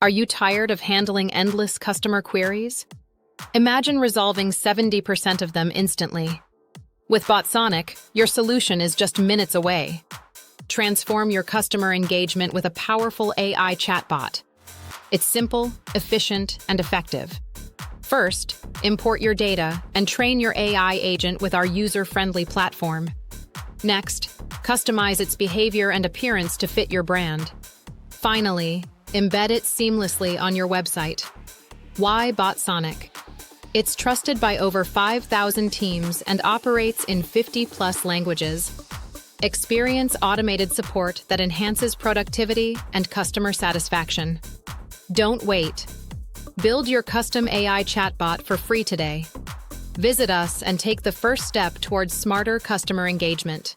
Are you tired of handling endless customer queries? Imagine resolving 70% of them instantly. With Botsonic, your solution is just minutes away. Transform your customer engagement with a powerful AI chatbot. It's simple, efficient, and effective. First, import your data and train your AI agent with our user-friendly platform. Next, customize its behavior and appearance to fit your brand. Finally, embed it seamlessly on your website. Why Botsonic? It's trusted by over 5,000 teams and operates in 50+ languages. Experience automated support that enhances productivity and customer satisfaction. Don't wait. Build your custom AI chatbot for free today. Visit us and take the first step towards smarter customer engagement.